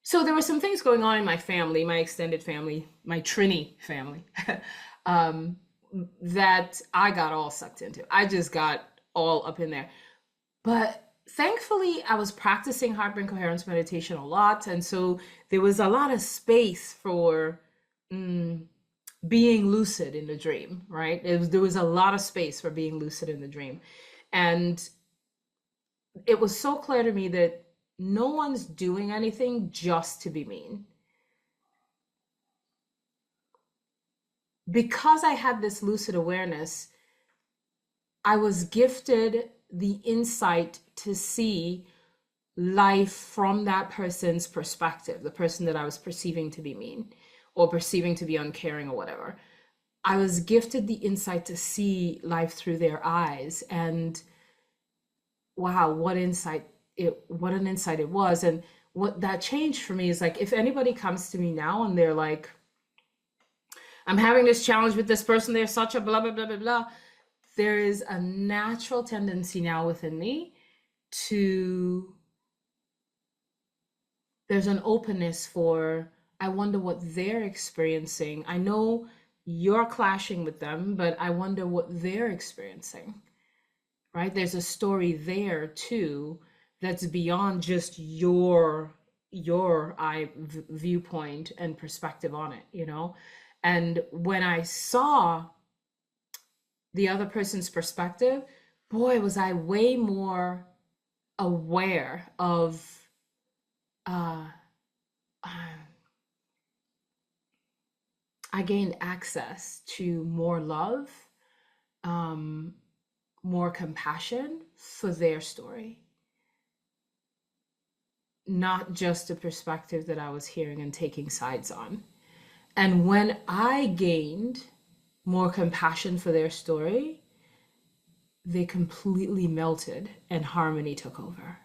So there were some things going on in my family, my extended family, my Trini family, um, that I got all sucked into. I just got all up in there. But thankfully, I was practicing heartburn coherence meditation a lot. And so there was a lot of space for mm, being lucid in the dream, right? There was a lot of space for being lucid in the dream. And it was so clear to me that no one's doing anything just to be mean. Because I had this lucid awareness, I was gifted the insight to see life from that person's perspective, the person that I was perceiving to be mean or perceiving to be uncaring or whatever. I was gifted the insight to see life through their eyes. And wow, what an insight it was. And what that changed for me is like, if anybody comes to me now and they're like, I'm having this challenge with this person, they're such a blah, blah, blah, blah, blah. There is a natural tendency now within me to, there's an openness for, I wonder what they're experiencing. I know you're clashing with them, but I wonder what they're experiencing, right? There's a story there too that's beyond just your viewpoint and perspective on it, you know? And when I saw the other person's perspective, boy, was I way more aware of uh, I gained access to more love, um, more compassion for their story, not just a perspective that I was hearing and taking sides on. And when I gained more compassion for their story, they completely melted and harmony took over.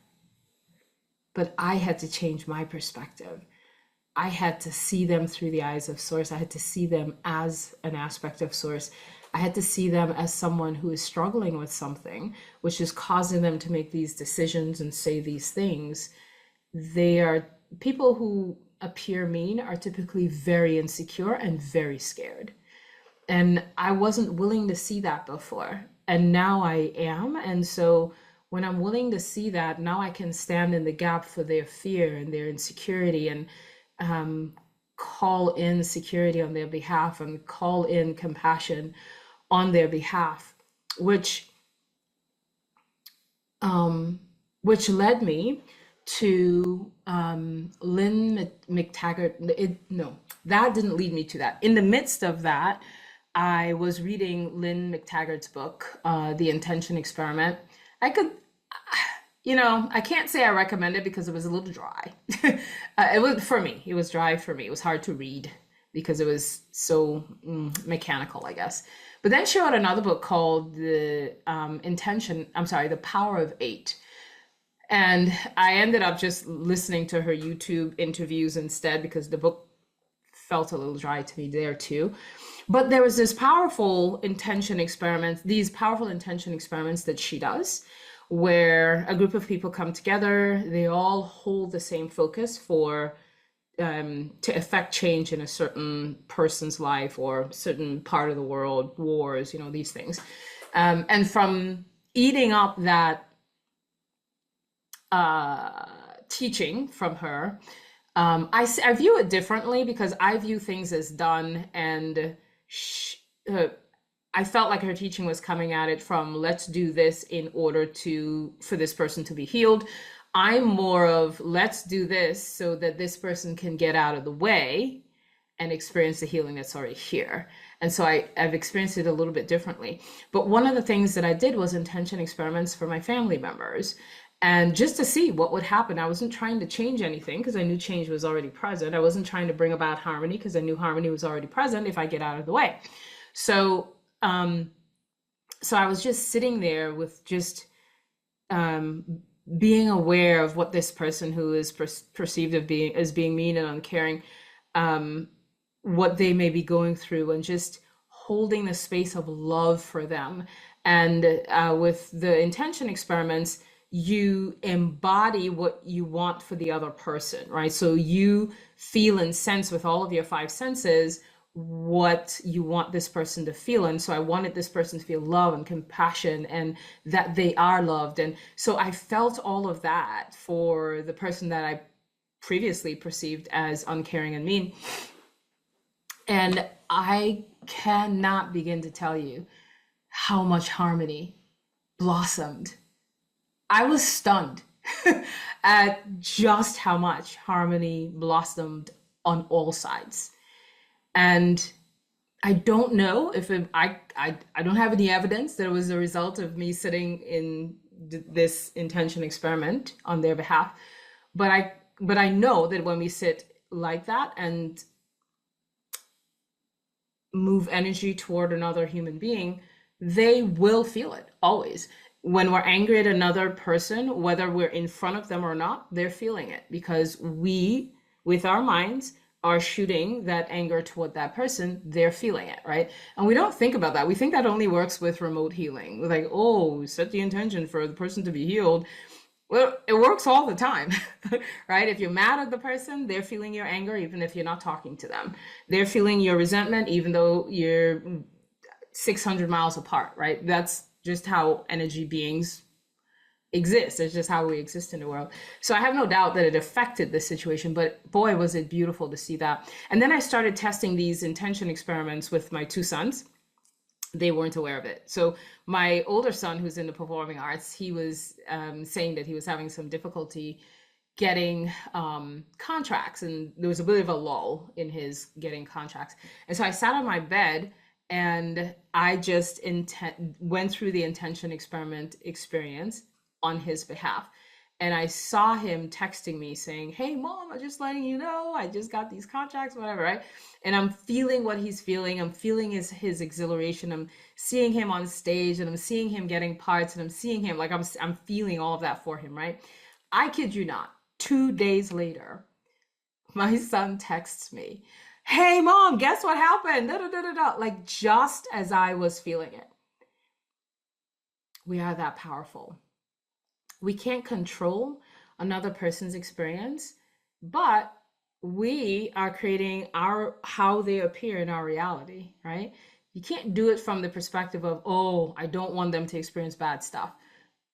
But I had to change my perspective. I had to see them through the eyes of Source. I had to see them as an aspect of Source. I had to see them as someone who is struggling with something, which is causing them to make these decisions and say these things. They are people who appear mean are typically very insecure and very scared. And I wasn't willing to see that before. And now I am. And so when I'm willing to see that, now I can stand in the gap for their fear and their insecurity and call in security on their behalf and call in compassion on their behalf, which led me to Lynn McTaggart. No, that didn't lead me to that. In the midst of that, I was reading Lynn McTaggart's book, The Intention Experiment. I could, I can't say I recommend it because it was a little dry. It was for me. It was dry for me. It was hard to read because it was so mechanical, I guess. But then she wrote another book called The Power of Eight. And I ended up just listening to her YouTube interviews instead because the book felt a little dry to me there too. But there was these powerful intention experiments that she does, where a group of people come together, they all hold the same focus for to affect change in a certain person's life or certain part of the world, wars, these things. And from eating up that teaching from her, I view it differently because I view things as done, and I felt like her teaching was coming at it from let's do this in order for this person to be healed. I'm more of let's do this so that this person can get out of the way and experience the healing that's already here. And so I've experienced it a little bit differently. But one of the things that I did was intention experiments for my family members. And just to see what would happen. I wasn't trying to change anything because I knew change was already present. I wasn't trying to bring about harmony because I knew harmony was already present if I get out of the way. So I was just sitting there with just being aware of what this person who is perceived as being mean and uncaring, what they may be going through, and just holding the space of love for them. And with the intention experiments, you embody what you want for the other person, right? So you feel and sense with all of your five senses what you want this person to feel. And so I wanted this person to feel love and compassion and that they are loved. And so I felt all of that for the person that I previously perceived as uncaring and mean. And I cannot begin to tell you how much harmony blossomed. I was stunned at just how much harmony blossomed on all sides. And I don't know if I don't have any evidence that it was a result of me sitting in this intention experiment on their behalf, but I know that when we sit like that and move energy toward another human being, they will feel it always. When we're angry at another person, whether we're in front of them or not, they're feeling it because we, with our minds, are shooting that anger toward that person. They're feeling it, right? And we don't think about that. We think that only works with remote healing. We're like, oh, set the intention for the person to be healed. Well, it works all the time, right? If you're mad at the person, they're feeling your anger, even if you're not talking to them. They're feeling your resentment, even though you're 600 miles apart, right? That's just how energy beings exist. It's just how we exist in the world. So I have no doubt that it affected the situation, but boy, was it beautiful to see that. And then I started testing these intention experiments with my two sons. They weren't aware of it. So my older son, who's in the performing arts, he was saying that he was having some difficulty getting contracts, and there was a bit of a lull in his getting contracts. And so I sat on my bed and I just went through the intention experiment experience on his behalf. And I saw him texting me saying, hey, mom, I'm just letting you know, I just got these contracts, whatever, right? And I'm feeling what he's feeling. I'm feeling his exhilaration. I'm seeing him on stage and I'm seeing him getting parts and I'm seeing him, like I'm feeling all of that for him, right? I kid you not, 2 days later, my son texts me, hey, mom, guess what happened? Da, da, da, da, da. Like just as I was feeling it. We are that powerful. We can't control another person's experience, but we are creating how they appear in our reality, right? You can't do it from the perspective of, oh, I don't want them to experience bad stuff.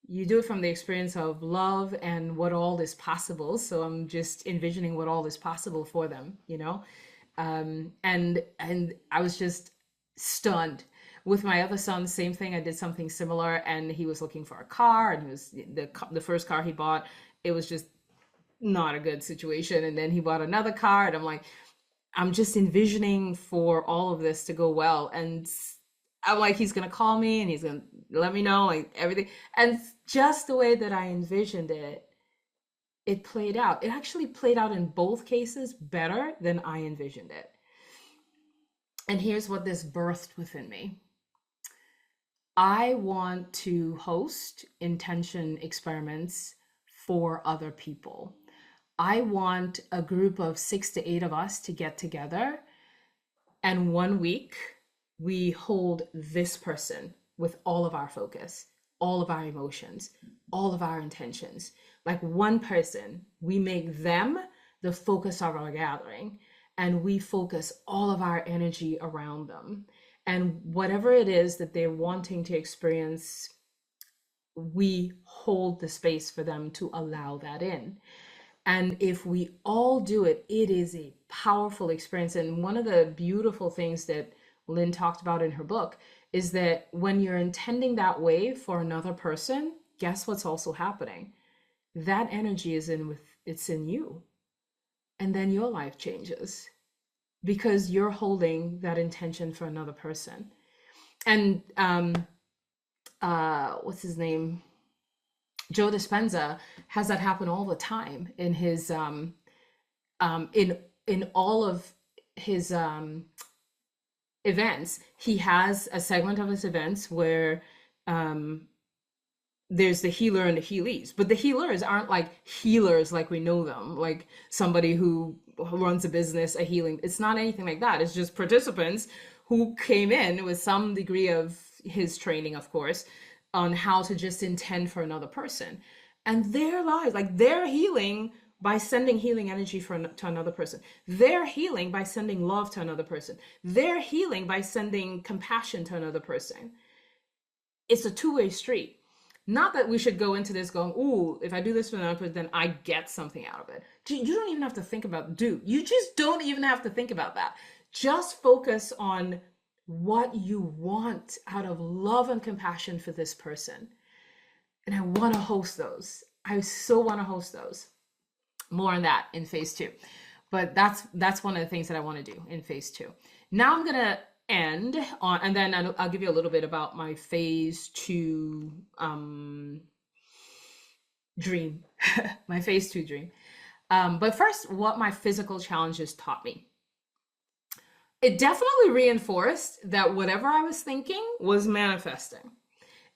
You do it from the experience of love and what all is possible. So I'm just envisioning what all is possible for them, you know? And I was just stunned. With my other son, same thing. I did something similar, and he was looking for a car, and he was the first car he bought. It was just not a good situation, and then he bought another car, and I'm like, I'm just envisioning for all of this to go well, and I'm like, he's gonna call me, and he's gonna let me know, like everything, and just the way that I envisioned it, it played out. It actually played out in both cases better than I envisioned it. And here's what this birthed within me. I want to host intention experiments for other people. I want a group of 6 to 8 of us to get together, and 1 week we hold this person with all of our focus, all of our emotions, all of our intentions. Like one person, we make them the focus of our gathering, and we focus all of our energy around them. And whatever it is that they're wanting to experience, we hold the space for them to allow that in. And if we all do it, it is a powerful experience. And one of the beautiful things that Lynn talked about in her book is that when you're intending that way for another person, guess what's also happening? That energy is it's in you. And then your life changes because you're holding that intention for another person. And what's his name? Joe Dispenza has that happen all the time in his in all of his events. He has a segment of his events where there's the healer and the healees, but the healers aren't like healers like we know them, like somebody who runs a business, a healing. It's not anything like that. It's just participants who came in with some degree of his training, of course, on how to just intend for another person. and their lives, like they're healing by sending healing energy to another person. They're healing by sending love to another person. They're healing by sending compassion to another person. It's a two-way street. Not that we should go into this going, ooh, if I do this for another person, then I get something out of it. You don't even have to think about, you just don't even have to think about that. Just focus on what you want out of love and compassion for this person. And I want to host those. I so want to host those. More on that in phase 2. But that's one of the things that I want to do in phase 2. Now I'm going to end on, and then I'll give you a little bit about my phase 2 dream, my phase 2 dream. But first, what my physical challenges taught me. It definitely reinforced that whatever I was thinking was manifesting.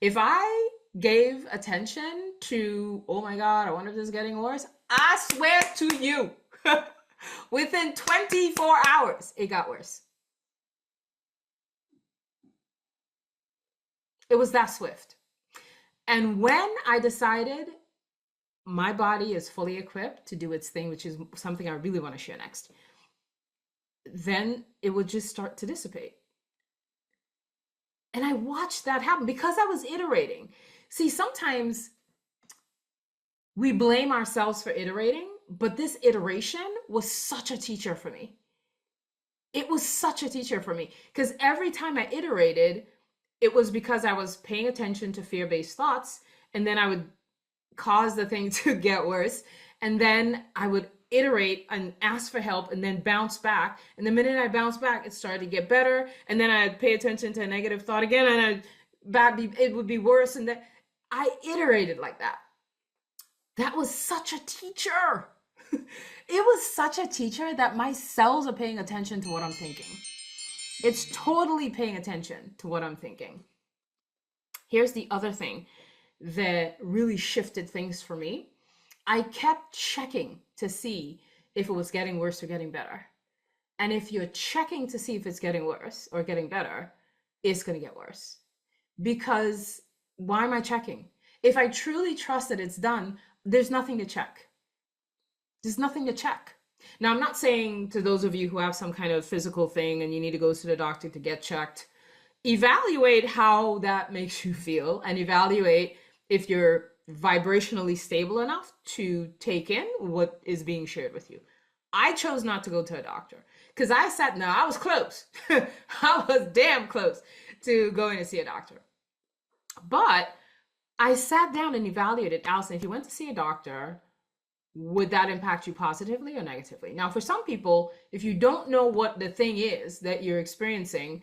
If I gave attention to, oh my God, I wonder if this is getting worse, I swear to you, within 24 hours, it got worse. It was that swift. And when I decided my body is fully equipped to do its thing, which is something I really want to share next, then it would just start to dissipate. And I watched that happen because I was iterating. See, sometimes we blame ourselves for iterating, but this iteration was such a teacher for me. It was such a teacher for me because every time I iterated, it was because I was paying attention to fear-based thoughts, and then I would cause the thing to get worse. And then I would iterate and ask for help and then bounce back. And the minute I bounced back, it started to get better. And then I'd pay attention to a negative thought again, and it would be worse. And then I iterated like that. That was such a teacher. It was such a teacher that my cells are paying attention to what I'm thinking. It's totally paying attention to what I'm thinking. Here's the other thing that really shifted things for me. I kept checking to see if it was getting worse or getting better. And if you're checking to see if it's getting worse or getting better, it's going to get worse. Because why am I checking? If I truly trust that it's done, there's nothing to check. There's nothing to check. Now, I'm not saying to those of you who have some kind of physical thing and you need to go to the doctor to get checked, evaluate how that makes you feel and evaluate if you're vibrationally stable enough to take in what is being shared with you. I chose not to go to a doctor because I was close. I was damn close to going to see a doctor. But I sat down and evaluated, Allison, if you went to see a doctor, would that impact you positively or negatively? Now, for some people, if you don't know what the thing is that you're experiencing,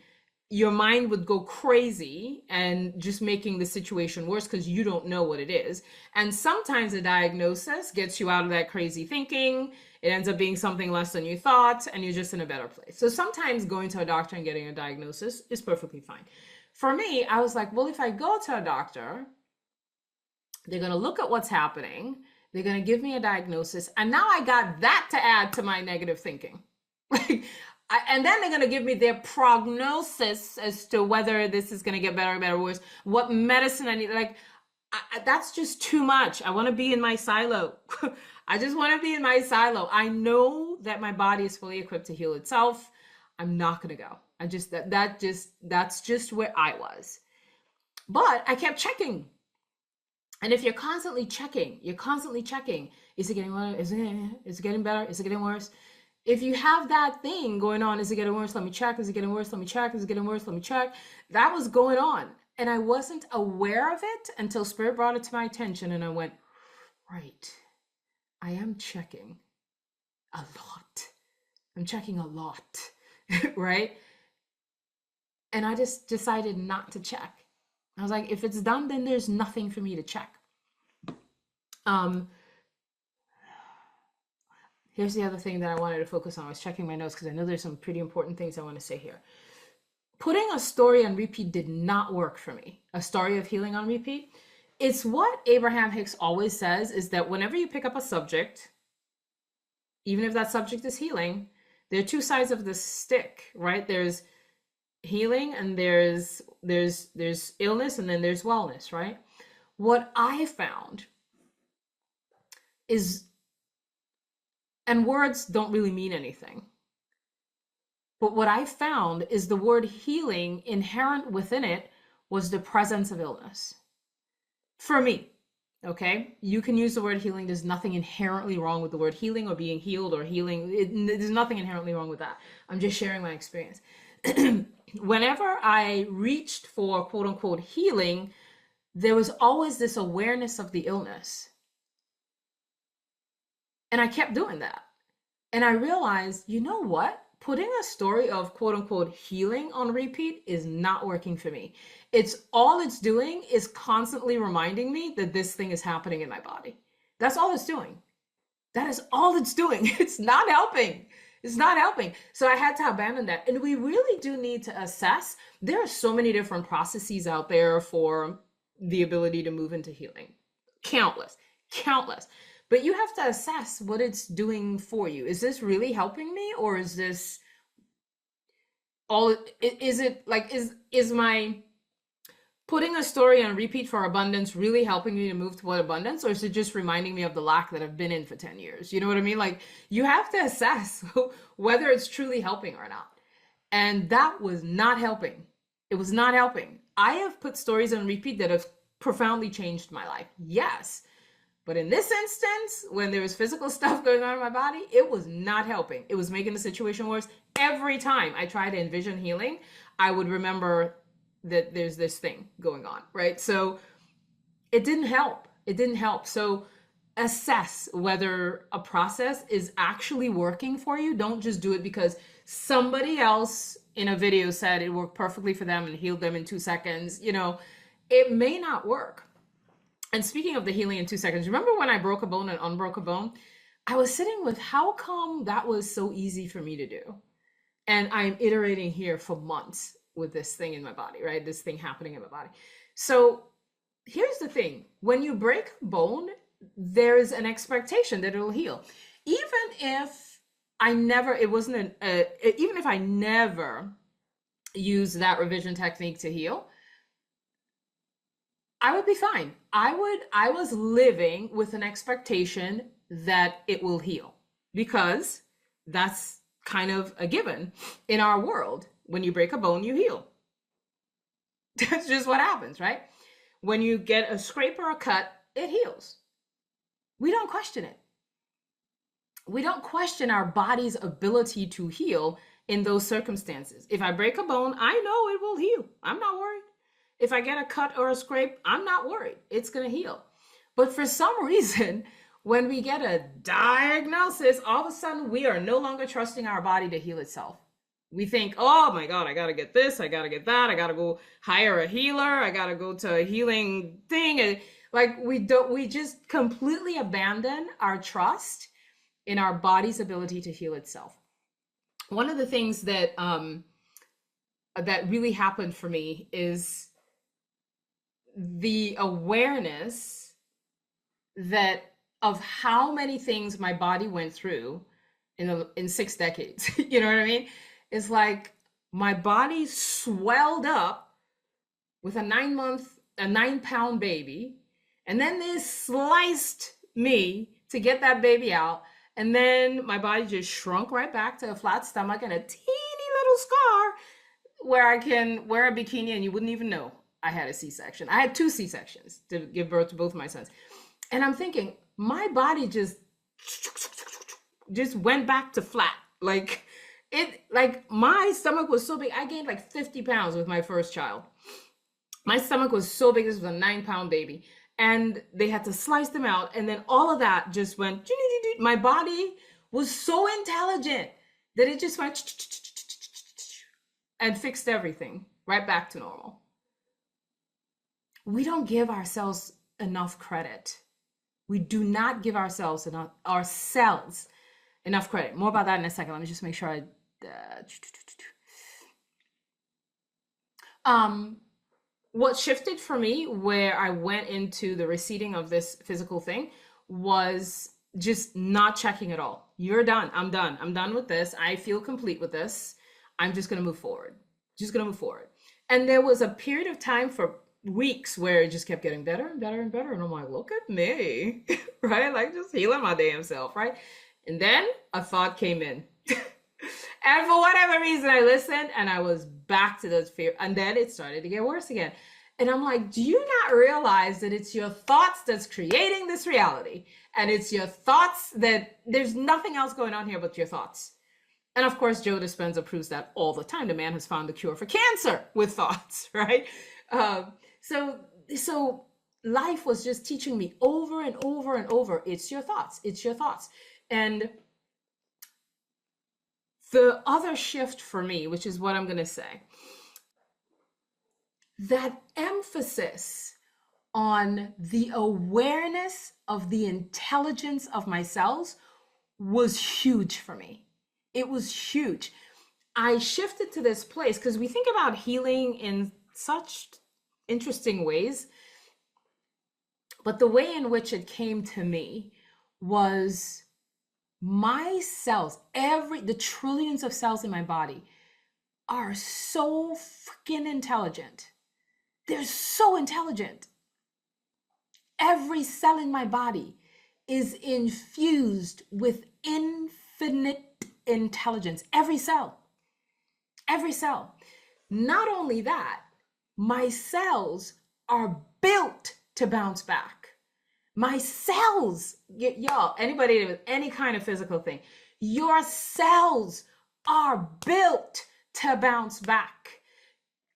your mind would go crazy and just making the situation worse because you don't know what it is. And sometimes a diagnosis gets you out of that crazy thinking. It ends up being something less than you thought, and you're just in a better place. So sometimes going to a doctor and getting a diagnosis is perfectly fine. For me, I was like, well, if I go to a doctor, they're going to look at what's happening. They're going to give me a diagnosis. And now I got that to add to my negative thinking. And then they're going to give me their prognosis as to whether this is going to get better or worse, what medicine I need. That's just too much. I want to be in my silo. I just want to be in my silo. I know that my body is fully equipped to heal itself. I'm not going to go. That's just where I was. But I kept checking. And if you're constantly checking, is it getting worse? Is it getting better? Is it getting worse? If you have that thing going on, is it getting worse? Let me check. Is it getting worse? Let me check. Is it getting worse? Let me check. That was going on. And I wasn't aware of it until Spirit brought it to my attention. And I went, right, I am checking a lot. I'm checking a lot, right? And I just decided not to check. I was like, if it's done, then there's nothing for me to check. Here's the other thing that I wanted to focus on. I was checking my notes because I know there's some pretty important things I want to say here. Putting a story on repeat did not work for me. A story of healing on repeat. It's what Abraham Hicks always says, is that whenever you pick up a subject, even if that subject is healing, there are two sides of the stick, right? There's healing and there's illness, and then there's wellness, right? What I found is, and words don't really mean anything. But what I found is the word healing, inherent within it was the presence of illness. For me, okay? You can use the word healing. There's nothing inherently wrong with the word healing or being healed or healing. There's nothing inherently wrong with that. I'm just sharing my experience. Whenever I reached for quote unquote healing, there was always this awareness of the illness. And I kept doing that. And I realized, you know what? Putting a story of quote unquote healing on repeat is not working for me. All it's doing is constantly reminding me that this thing is happening in my body. That's all it's doing. That is all it's doing. It's not helping. It's not helping. So I had to abandon that. And we really do need to assess. There are so many different processes out there for the ability to move into healing. Countless. But you have to assess what it's doing for you. Is this really helping me, or is this all? Is it like, is my putting a story on repeat for abundance really helping me to move toward abundance, or is it just reminding me of the lack that I've been in for 10 years? You know what I mean? Like, you have to assess whether it's truly helping or not. And that was not helping. It was not helping. I have put stories on repeat that have profoundly changed my life. Yes. But in this instance, when there was physical stuff going on in my body, it was not helping. It was making the situation worse. Every time I tried to envision healing, I would remember that there's this thing going on, right? So it didn't help. It didn't help. So assess whether a process is actually working for you. Don't just do it because somebody else in a video said it worked perfectly for them and healed them in 2 seconds. You know, it may not work. And speaking of the healing in 2 seconds, remember when I broke a bone and unbroke a bone? I was sitting with how come that was so easy for me to do. And I'm iterating here for months with this thing in my body, right? This thing happening in my body. So here's the thing. When you break a bone, there's an expectation that it'll heal. Even if I never use that revision technique to heal, I would be fine. I was living with an expectation that it will heal, because that's kind of a given in our world. When you break a bone, you heal. That's just what happens, right? When you get a scrape or a cut, it heals. We don't question it. We don't question our body's ability to heal in those circumstances. If I break a bone, I know it will heal. I'm not worried. If I get a cut or a scrape, I'm not worried. It's going to heal. But for some reason, when we get a diagnosis, all of a sudden we are no longer trusting our body to heal itself. We think, oh my God, I got to get this, I got to get that, I got to go hire a healer, I got to go to a healing thing. And like, we just completely abandon our trust in our body's ability to heal itself. One of the things that that really happened for me is the awareness that of how many things my body went through in 6 decades. You know what I mean? It's like my body swelled up with a 9-pound baby, and then they sliced me to get that baby out, and then my body just shrunk right back to a flat stomach and a teeny little scar where I can wear a bikini and you wouldn't even know I had a C-section. I had 2 C-sections to give birth to both of my sons. And I'm thinking, my body just went back to flat. Like my stomach was so big. I gained like 50 pounds with my first child. My stomach was so big. This was a 9-pound baby. And they had to slice them out. And then all of that just went, my body was so intelligent that it just went and fixed everything right back to normal. We don't give ourselves enough credit. We do not give ourselves enough credit. More about that in a second. Let me just make sure what shifted for me, where I went into the receding of this physical thing, was just not checking at all. You're done. I'm done. I'm done with this. I feel complete with this. I'm just going to move forward. And there was a period of time for weeks where it just kept getting better and better and better. And I'm like, look at me, right? Like just healing my damn self, right? And then a thought came in. And for whatever reason, I listened and I was back to those fear. And then it started to get worse again. And I'm like, do you not realize that it's your thoughts that's creating this reality? And it's your thoughts that there's nothing else going on here but your thoughts. And of course, Joe Dispenza proves that all the time. The man has found the cure for cancer with thoughts, right? So life was just teaching me over and over and over, it's your thoughts, it's your thoughts. And the other shift for me, which is what I'm going to say, that emphasis on the awareness of the intelligence of my cells was huge for me. It was huge. I shifted to this place because we think about healing in such interesting ways, but the way in which it came to me was my cells, the trillions of cells in my body are so freaking intelligent. They're so intelligent. Every cell in my body is infused with infinite intelligence. Every cell. Not only that, my cells are built to bounce back. My cells, y'all, anybody with any kind of physical thing, your cells are built to bounce back.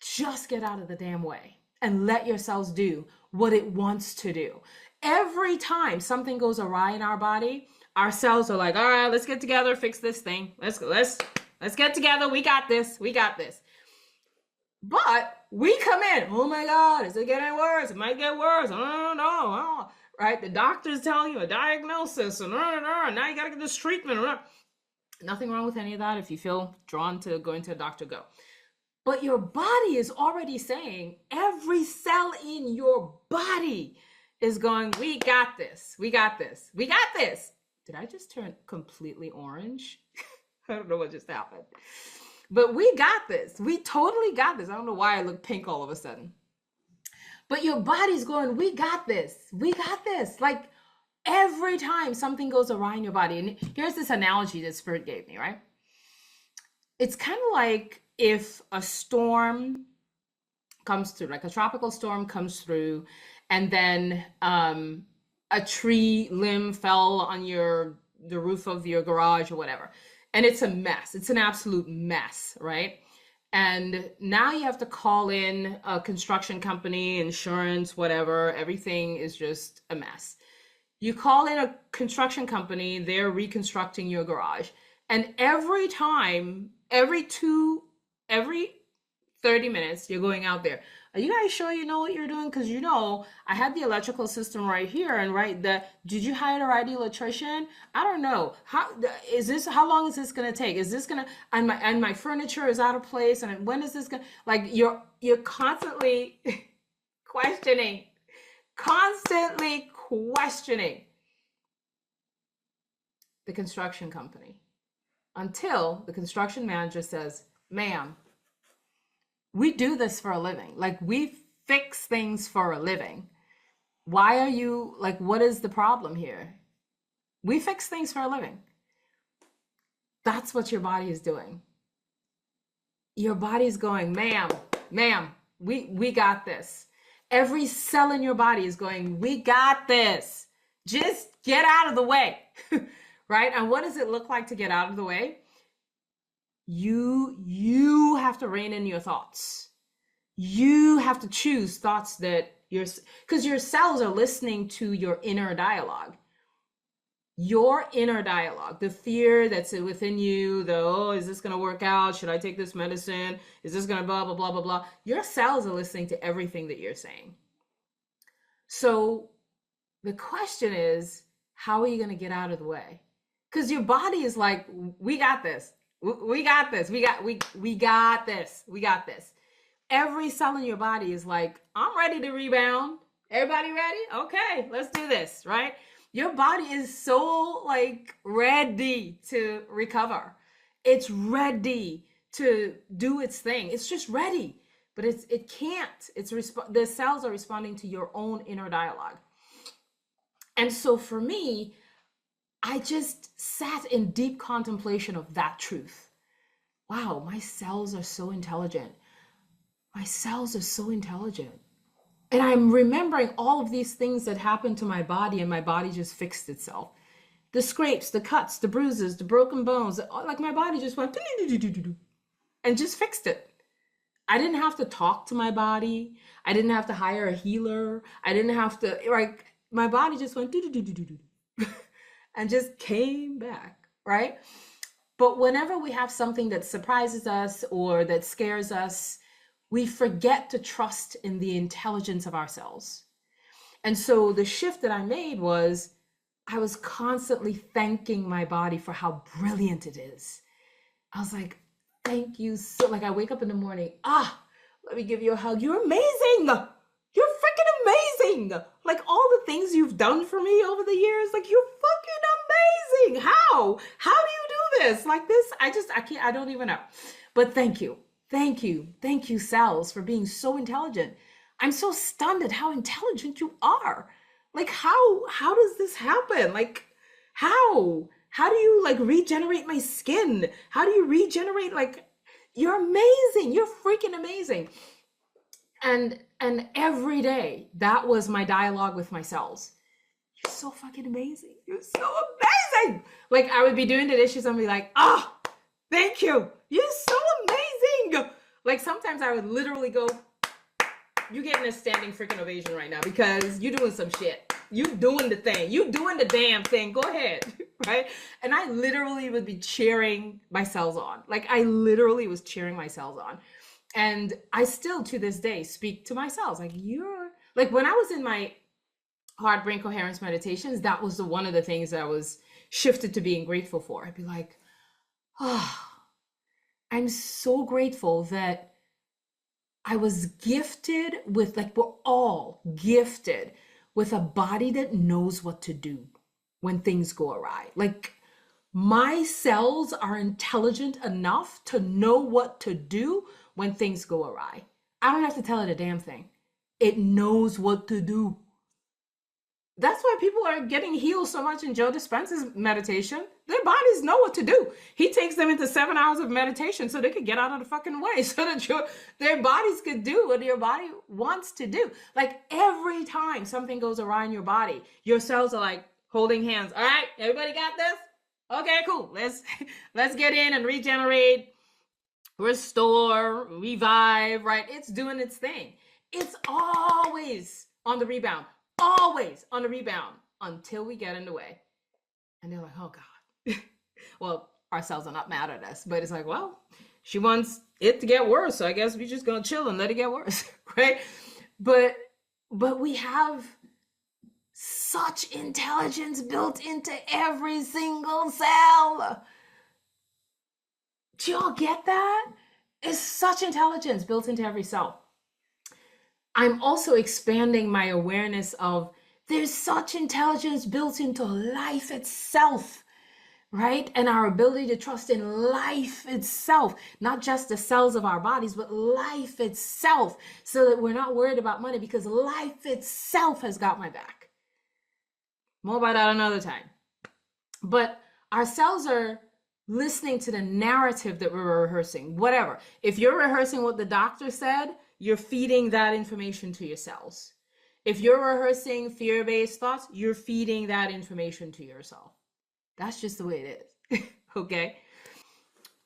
Just get out of the damn way and let your cells do what it wants to do. Every time something goes awry in our body, our cells are like, all right, let's get together, fix this thing. Let's get together. We got this. But we come in, oh my God, is it getting worse? It might get worse. Oh no. Right? The doctor's telling you a diagnosis and now you got to get this treatment. Nothing wrong with any of that. If you feel drawn to going to a doctor, go. But your body is already saying, every cell in your body is going, we got this. Did I just turn completely orange? I don't know what just happened. But we got this. We totally got this. I don't know why I look pink all of a sudden. But your body's going, we got this. Like every time something goes awry in your body. And here's this analogy that Spirit gave me, right? It's kind of like if a storm comes through, like a tropical storm comes through, and then a tree limb fell on the roof of your garage or whatever. And it's a mess. It's an absolute mess, right? And now you have to call in a construction company, insurance, whatever. Everything is just a mess. You call in a construction company, they're reconstructing your garage. And every time, every 30 minutes, you're going out there. Are you guys sure you know what you're doing? Because I had the electrical system right here and did you hire the right electrician? I don't know. How long is this going to take? Is this going to, and my furniture is out of place. And when is this going to, like, you're constantly questioning the construction company until the construction manager says, ma'am, we do this for a living. Like, we fix things for a living. Why are you, like, what is the problem here? We fix things for a living. That's what your body is doing. Your body's going, ma'am, we got this. Every cell in your body is going, we got this. Just get out of the way, right? And what does it look like to get out of the way? You have to rein in your thoughts. You have to choose thoughts that because your cells are listening to your inner dialogue. Your inner dialogue, the fear that's within you, is this going to work out? Should I take this medicine? Is this going to blah, blah, blah, blah, blah. Your cells are listening to everything that you're saying. So the question is, how are you going to get out of the way? Because your body is like, we got this. We got this. We got this. Every cell in your body is like, I'm ready to rebound. Everybody ready? Okay, let's do this, right? Your body is so like ready to recover. It's ready to do its thing. It's just ready. but it can't. The cells are responding to your own inner dialogue. And so for me, I just sat in deep contemplation of that truth. Wow, my cells are so intelligent. My cells are so intelligent. And I'm remembering all of these things that happened to my body, and my body just fixed itself. The scrapes, the cuts, the bruises, the broken bones, like my body just went and just fixed it. I didn't have to talk to my body. I didn't have to hire a healer. I didn't have to, like, my body just went and just came back, right? But whenever we have something that surprises us or that scares us, we forget to trust in the intelligence of ourselves. And so the shift that I made was I was constantly thanking my body for how brilliant it is. I was like, thank you so, like I wake up in the morning, let me give you a hug. You're amazing. You're freaking amazing. Like all the things you've done for me over the years, like you're fucking amazing. How do you do this? Like this, I can't, I don't even know. But thank you. Thank you, cells, for being so intelligent. I'm so stunned at how intelligent you are. Like how does this happen? Like how do you like regenerate my skin? How do you regenerate? Like you're amazing. You're freaking amazing. And every day that was my dialogue with my cells. You're so fucking amazing. You're so amazing. Like I would be doing the dishes and be like, thank you. You're so amazing. Like sometimes I would literally go, you getting a standing freaking ovation right now because you're doing some shit. You doing the thing. You doing the damn thing. Go ahead. Right? And I literally would be cheering my cells on. Like I literally was cheering my cells on. And I still to this day speak to my cells. Like you're like when I was in my heart brain coherence meditations, that was one of the things that I was shifted to being grateful for. I'd be like, I'm so grateful that I was gifted with, like we're all gifted with a body that knows what to do when things go awry. Like my cells are intelligent enough to know what to do when things go awry. I don't have to tell it a damn thing. It knows what to do. That's why people are getting healed so much in Joe Dispenza's meditation. Their bodies know what to do. He takes them into 7 hours of meditation so they could get out of the fucking way, so that their bodies could do what your body wants to do. Like every time something goes awry in your body, your cells are like holding hands. All right, everybody got this? Okay, cool. Let's get in and regenerate, restore, revive, right? It's doing its thing. It's always on the rebound. Always on the rebound until we get in the way. And they're like, oh God. Well, our cells are not mad at us, but it's like, well, she wants it to get worse. So I guess we're just going to chill and let it get worse. Right. But we have such intelligence built into every single cell. Do y'all get that? It's such intelligence built into every cell. I'm also expanding my awareness of there's such intelligence built into life itself, right? And our ability to trust in life itself, not just the cells of our bodies, but life itself, so that we're not worried about money because life itself has got my back. More about that another time. But our cells are listening to the narrative that we're rehearsing, whatever. If you're rehearsing what the doctor said, you're feeding that information to your cells. If you're rehearsing fear-based thoughts, you're feeding that information to yourself. That's just the way it is. Okay.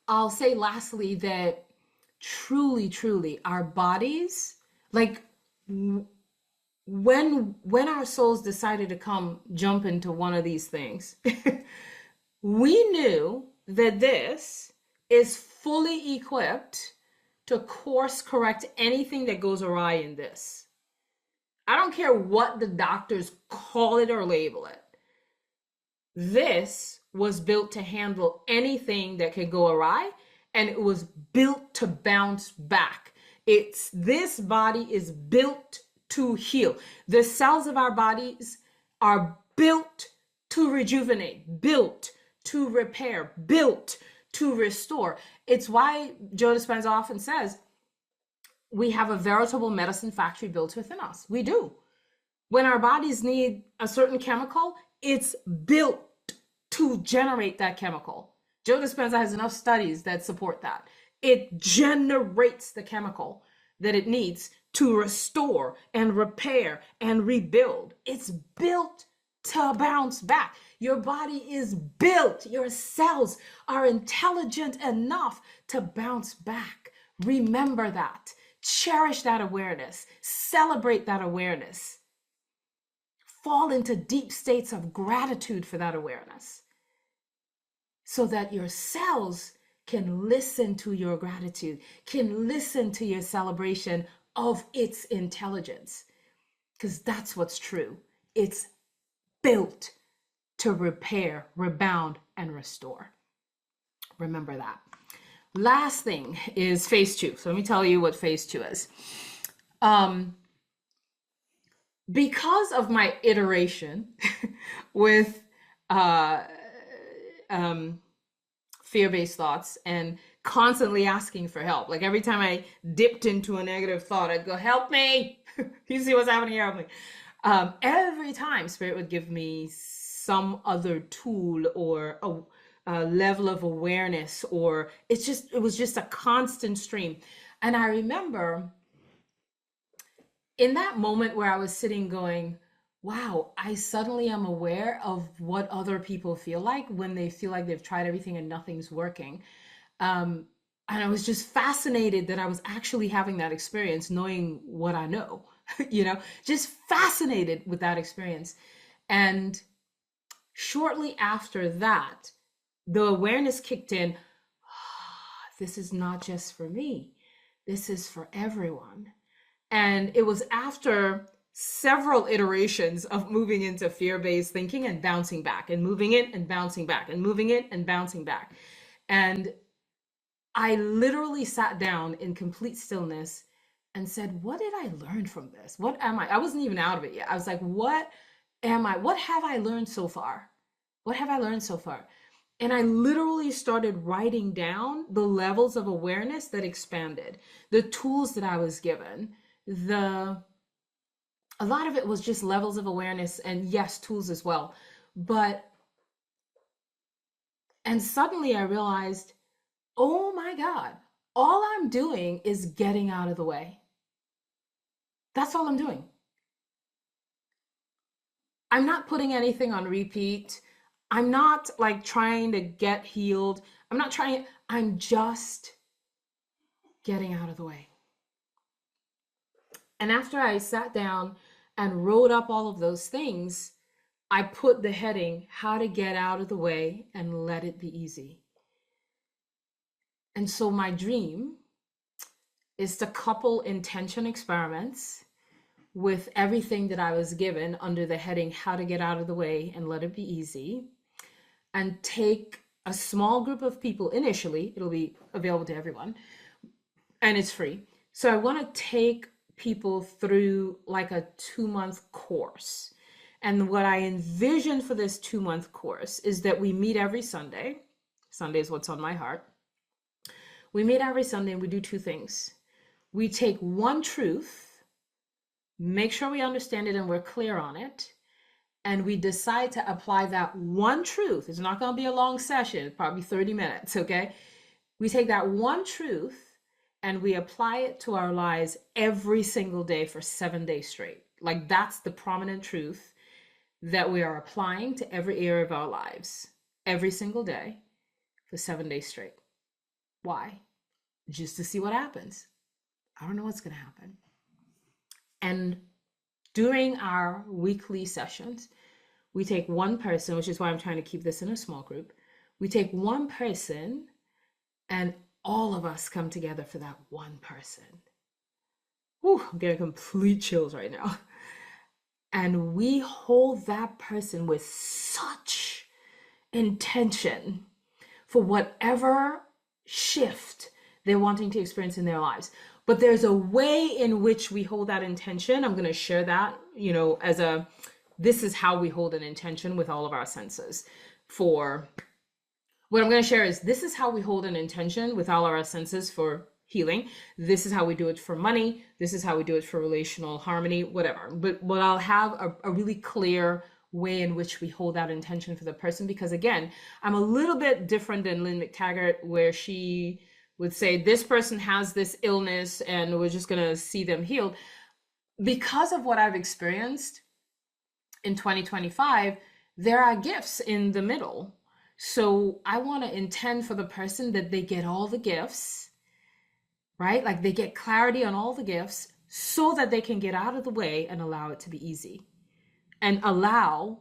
I'll say lastly that truly, our bodies, like when our souls decided to come jump into one of these things, we knew that this is fully equipped to course correct anything that goes awry in this. I don't care what the doctors call it or label it. This was built to handle anything that could go awry, and it was built to bounce back. This body is built to heal. The cells of our bodies are built to rejuvenate, built to repair, built to restore. It's why Joe Dispenza often says, we have a veritable medicine factory built within us. We do. When our bodies need a certain chemical, it's built to generate that chemical. Joe Dispenza has enough studies that support that. It generates the chemical that it needs to restore and repair and rebuild. It's built to bounce back. Your body is built, your cells are intelligent enough to bounce back. Remember that. Cherish that awareness. Celebrate that awareness. Fall into deep states of gratitude for that awareness so that your cells can listen to your gratitude, can listen to your celebration of its intelligence, because that's what's true. It's built to repair, rebound, and restore. Remember that. Last thing is phase 2. So let me tell you what phase 2 is. Because of my iteration with fear-based thoughts and constantly asking for help, like every time I dipped into a negative thought, I'd go, help me. You see what's happening here? Help me. Every time Spirit would give me some other tool or a level of awareness, or it was just a constant stream. And I remember in that moment where I was sitting going, wow, I suddenly am aware of what other people feel like when they feel like they've tried everything and nothing's working. And I was just fascinated that I was actually having that experience, knowing what I know, just fascinated with that experience. And shortly after that, the awareness kicked in. This is not just for me. This is for everyone. And it was after several iterations of moving into fear-based thinking and bouncing back and moving it and bouncing back and moving it and bouncing back. And I literally sat down in complete stillness and said, what did I learn from this? What am I? I wasn't even out of it yet. I was like, what am I? What have I learned so far? What have I learned so far? And I literally started writing down the levels of awareness that expanded, the tools that I was given. A lot of it was just levels of awareness, and yes, tools as well. And suddenly I realized, oh my God, all I'm doing is getting out of the way. That's all I'm doing. I'm not putting anything on repeat. I'm not like trying to get healed. I'm just getting out of the way. And after I sat down and wrote up all of those things, I put the heading, how to get out of the way and let it be easy. And so my dream is to couple intention experiments with everything that I was given under the heading, how to get out of the way and let it be easy, and take a small group of people initially. It'll be available to everyone and it's free. So I want to take people through like a 2-month course. And what I envision for this 2-month course is that we meet every Sunday. Sunday is what's on my heart. We meet every Sunday and we do 2 things. We take one truth, make sure we understand it and we're clear on it, and we decide to apply that one truth. It's not going to be a long session, probably 30 minutes, okay? We take that one truth and we apply it to our lives every single day for 7 days straight. Like that's the prominent truth that we are applying to every area of our lives every single day for 7 days straight. Why? Just to see what happens. I don't know what's going to happen. And during our weekly sessions, we take one person, which is why I'm trying to keep this in a small group. We take one person and all of us come together for that one person. Whew, I'm getting complete chills right now. And we hold that person with such intention for whatever shift they're wanting to experience in their lives. But there's a way in which we hold that intention. I'm going to share that, this is how we hold an intention with all of our senses. What I'm going to share is this is how we hold an intention with all of our senses for healing. This is how we do it for money. This is how we do it for relational harmony, whatever. But I'll have a really clear way in which we hold that intention for the person, because again, I'm a little bit different than Lynn McTaggart, where she would say this person has this illness and we're just going to see them healed. Because of what I've experienced in 2025, there are gifts in the middle. So I want to intend for the person that they get all the gifts, right? Like they get clarity on all the gifts so that they can get out of the way and allow it to be easy and allow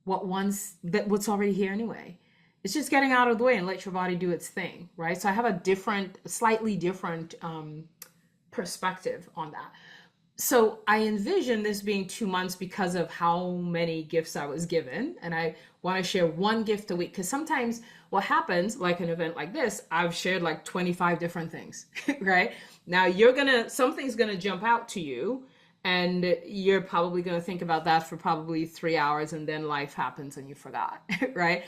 what's already here anyway. It's just getting out of the way and let your body do its thing, right? So I have a slightly different perspective on that. So I envision this being 2 months because of how many gifts I was given. And I want to share one gift a week, because sometimes what happens, like an event like this, I've shared like 25 different things, right? Now something's going to jump out to you, and you're probably going to think about that for probably 3 hours, and then life happens and you forgot, right?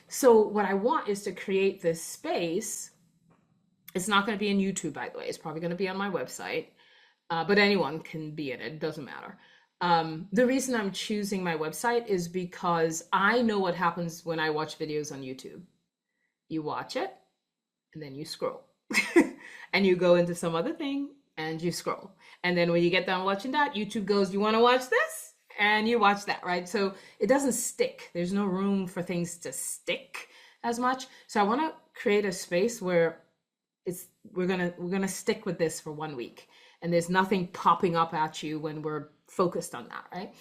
So what I want is to create this space. It's not going to be in YouTube, by the way. It's probably going to be on my website. But anyone can be in it. It doesn't matter. The reason I'm choosing my website is because I know what happens when I watch videos on YouTube. You watch it, and then you scroll. And you go into some other thing, and you scroll. And then when you get done watching that, YouTube goes, you want to watch this? And you watch that, right? So it doesn't stick. There's no room for things to stick as much. So I want to create a space where we're gonna stick with this for 1 week. And there's nothing popping up at you when we're focused on that, right?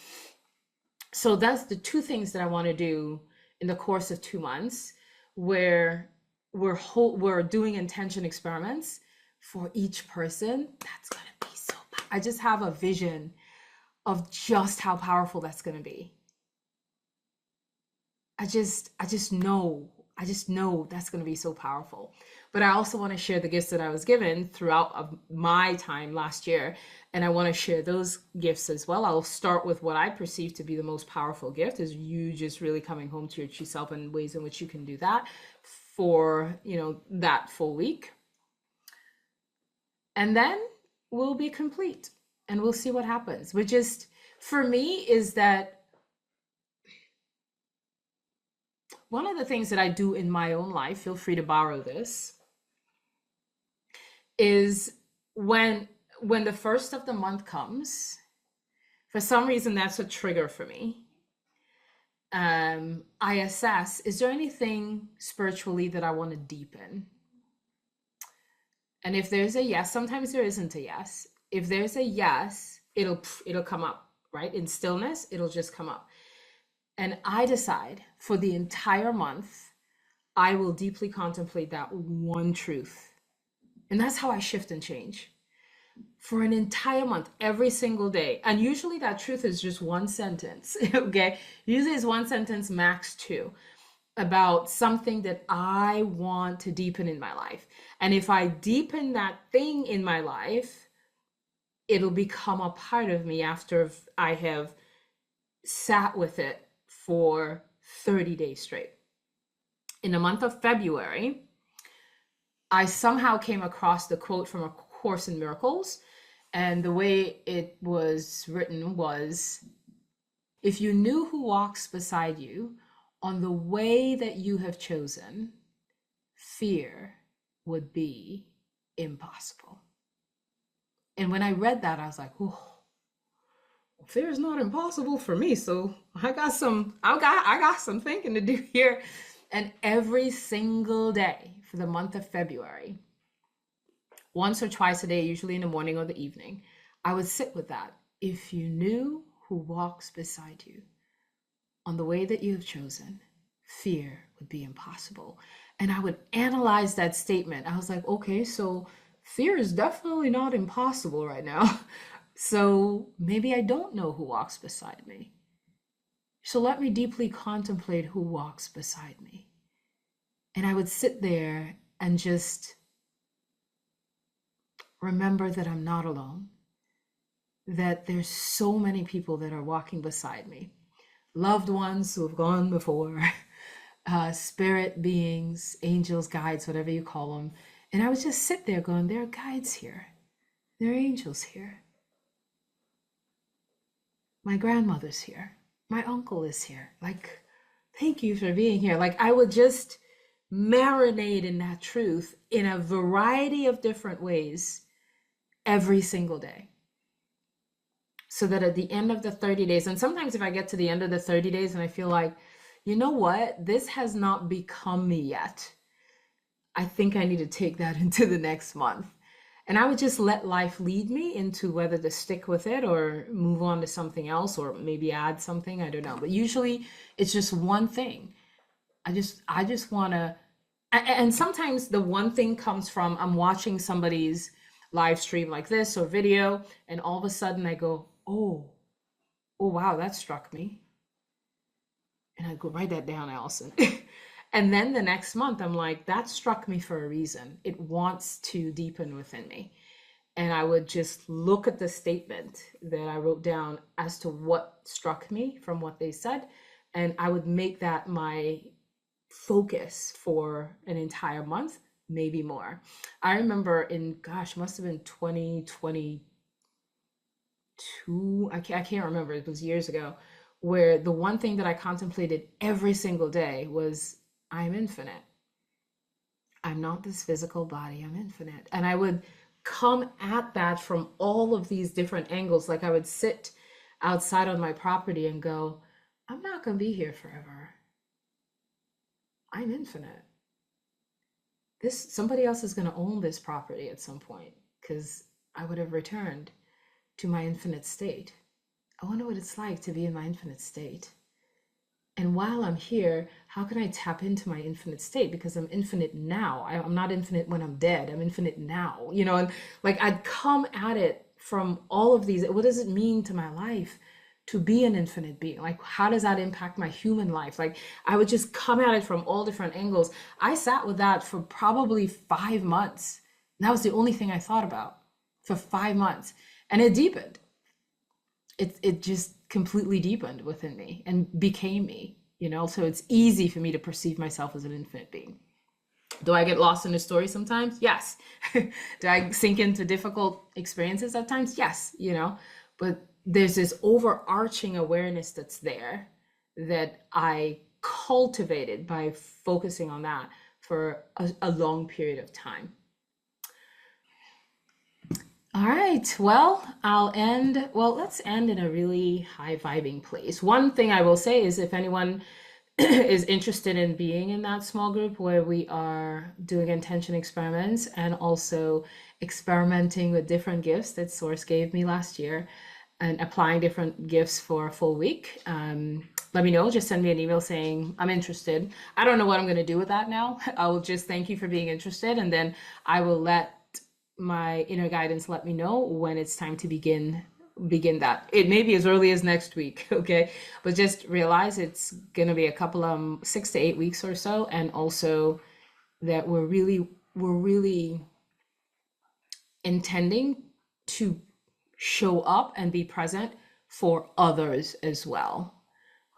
So that's the two things that I want to do in the course of 2 months, where we're doing intention experiments for each person. That's going to be so powerful. I just have a vision of just how powerful that's going to be. I just know that's going to be so powerful. But I also want to share the gifts that I was given throughout my time last year. And I want to share those gifts as well. I'll start with what I perceive to be the most powerful gift, is you just really coming home to your true self, and ways in which you can do that for, that full week. And then we'll be complete and we'll see what happens. Which just, for me, is that one of the things that I do in my own life, feel free to borrow this, is when the first of the month comes, for some reason that's a trigger for me. I assess, is there anything spiritually that I want to deepen? And if there's a yes, sometimes there isn't a yes. If there's a yes, it'll come up, right? In stillness, it'll just come up. And I decide for the entire month, I will deeply contemplate that one truth. And that's how I shift and change. For an entire month, every single day. And usually that truth is just one sentence, okay? Usually it's one sentence, max two, about something that I want to deepen in my life. And if I deepen that thing in my life, it'll become a part of me after I have sat with it for 30 days straight. In the month of February, I somehow came across the quote from A Course in Miracles, and the way it was written was, if you knew who walks beside you on the way that you have chosen, fear would be impossible. And when I read that, I was like, oh, fear is not impossible for me. So I got some thinking to do here. And every single day for the month of February, once or twice a day, usually in the morning or the evening, I would sit with that. If you knew who walks beside you on the way that you have chosen, fear would be impossible. And I would analyze that statement. I was like, okay, so fear is definitely not impossible right now. So maybe I don't know who walks beside me. So let me deeply contemplate who walks beside me. And I would sit there and just remember that I'm not alone, that there's so many people that are walking beside me, loved ones who have gone before, spirit beings, angels, guides, whatever you call them. And I would just sit there going, there are guides here. There are angels here. My grandmother's here. My uncle is here. Like, thank you for being here. Like, I would just marinate in that truth in a variety of different ways every single day. So that at the end of the 30 days, and sometimes if I get to the end of the 30 days and I feel like, you know what, this has not become me yet, I think I need to take that into the next month. And I would just let life lead me into whether to stick with it or move on to something else or maybe add something. I don't know. But usually it's just one thing. I just want to, and sometimes the one thing comes from I'm watching somebody's live stream like this or video, and all of a sudden I go, oh wow, that struck me. And I go, write that down, Allison. And then the next month, I'm like, that struck me for a reason. It wants to deepen within me. And I would just look at the statement that I wrote down as to what struck me from what they said. And I would make that my focus for an entire month, maybe more. I remember must have been 2022. I can't remember. It was years ago, where the one thing that I contemplated every single day was, I'm infinite. I'm not this physical body, I'm infinite. And I would come at that from all of these different angles. Like I would sit outside on my property and go, I'm not going to be here forever. I'm infinite. Somebody else is going to own this property at some point because I would have returned to my infinite state. I wonder what it's like to be in my infinite state. And while I'm here, how can I tap into my infinite state? Because I'm infinite now. I'm not infinite when I'm dead. I'm infinite now, and like I'd come at it from all of these. What does it mean to my life to be an infinite being? Like, how does that impact my human life? Like, I would just come at it from all different angles. I sat with that for probably 5 months. And that was the only thing I thought about for 5 months. And it deepened. It just completely deepened within me and became me, so it's easy for me to perceive myself as an infinite being. Do I get lost in the story sometimes? Yes. Do I sink into difficult experiences at times? Yes, but there's this overarching awareness that's there that I cultivated by focusing on that for a long period of time. All right, well, let's end in a really high vibing place. One thing I will say is if anyone is interested in being in that small group where we are doing intention experiments and also experimenting with different gifts that Source gave me last year and applying different gifts for a full week, let me know. Just send me an email saying I'm interested. I don't know what I'm going to do with that now. I will just thank you for being interested, and then I will let my inner guidance let me know when it's time to begin that. It may be as early as next week, okay? But just realize it's going to be a couple of 6 to 8 weeks or so, and also that we're really intending to show up and be present for others as well.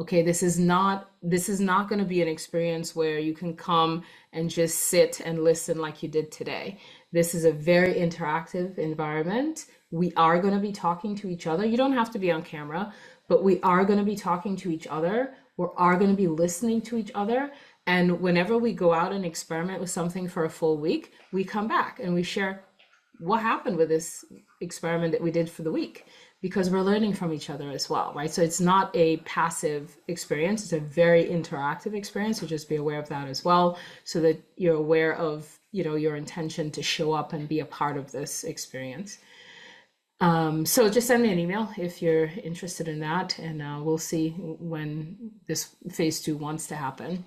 Okay, this is not going to be an experience where you can come and just sit and listen like you did today. This is a very interactive environment. We are going to be talking to each other. You don't have to be on camera, but we are going to be talking to each other. We are going to be listening to each other. And whenever we go out and experiment with something for a full week, we come back and we share what happened with this experiment that we did for the week, because we're learning from each other as well, right? So it's not a passive experience. It's a very interactive experience. So just be aware of that as well, so that you're aware of, your intention to show up and be a part of this experience. So just send me an email if you're interested in that, and we'll see when this phase 2 wants to happen.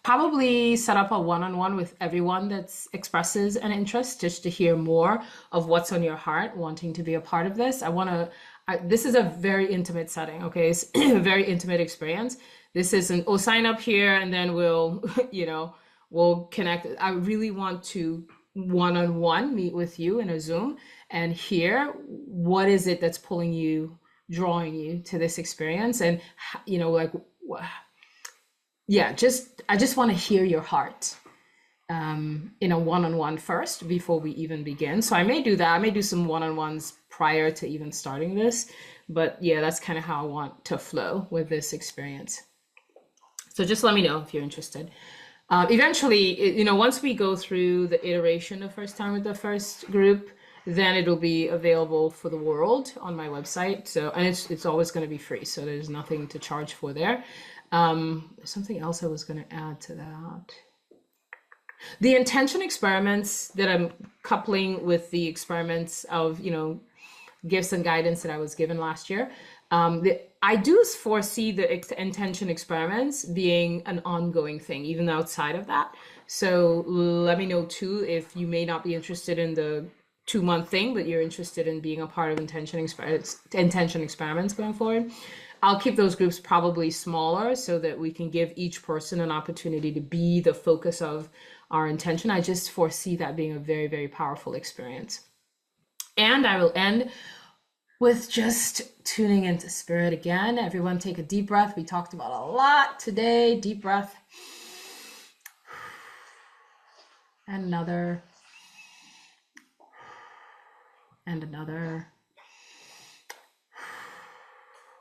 Probably set up a one-on-one with everyone that expresses an interest, just to hear more of what's on your heart, wanting to be a part of this. This is a very intimate setting, okay? It's a very intimate experience. This isn't, sign up here and then we'll, we'll connect. I really want to one-on-one meet with you in a Zoom and hear what is it that's pulling you, drawing you to this experience. And, I just want to hear your heart. in a one-on-one first before we even begin. So I may do that. I may do some one-on-ones prior to even starting this. But yeah, that's kind of how I want to flow with this experience. So just let me know if you're interested. Eventually, once we go through the iteration the first time with the first group, then it'll be available for the world on my website. So, and it's always going to be free. So there's nothing to charge for there. Something else I was going to add to that. The intention experiments that I'm coupling with the experiments of, gifts and guidance that I was given last year. I do foresee the intention experiments being an ongoing thing, even outside of that. So let me know too, if you may not be interested in the 2-month thing, but you're interested in being a part of intention experiments going forward. I'll keep those groups probably smaller so that we can give each person an opportunity to be the focus of our intention. I just foresee that being a very, very powerful experience. And I will end with just tuning into spirit again. Everyone take a deep breath. We talked about a lot today. Deep breath. And another. And another.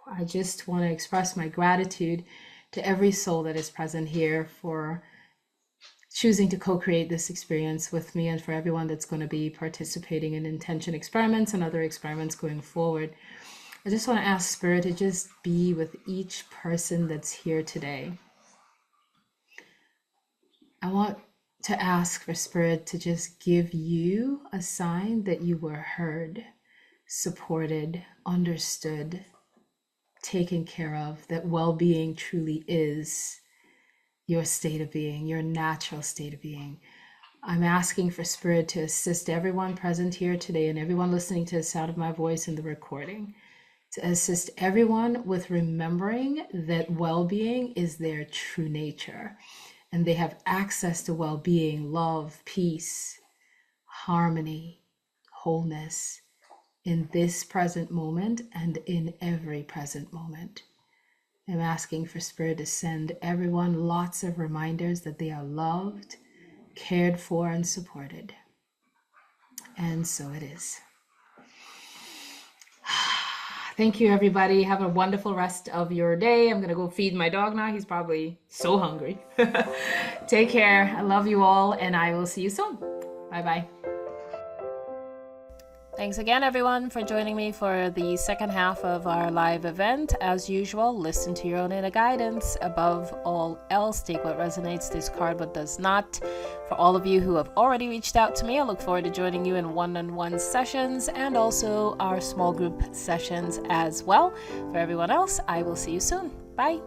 I just want to express my gratitude to every soul that is present here for choosing to co-create this experience with me, and for everyone that's going to be participating in intention experiments and other experiments going forward. I just want to ask Spirit to just be with each person that's here today. I want to ask for Spirit to just give you a sign that you were heard, supported, understood, taken care of, that well-being truly is your state of being, your natural state of being. I'm asking for Spirit to assist everyone present here today and everyone listening to the sound of my voice in the recording, to assist everyone with remembering that well-being is their true nature, and they have access to well-being, love, peace, harmony, wholeness in this present moment and in every present moment. I'm asking for Spirit to send everyone lots of reminders that they are loved, cared for, and supported. And so it is. Thank you, everybody. Have a wonderful rest of your day. I'm going to go feed my dog now. He's probably so hungry. Take care. I love you all, and I will see you soon. Bye-bye. Thanks again, everyone, for joining me for the second half of our live event. As usual, listen to your own inner guidance. Above all else, take what resonates, discard what does not. For all of you who have already reached out to me, I look forward to joining you in one-on-one sessions and also our small group sessions as well. For everyone else, I will see you soon. Bye.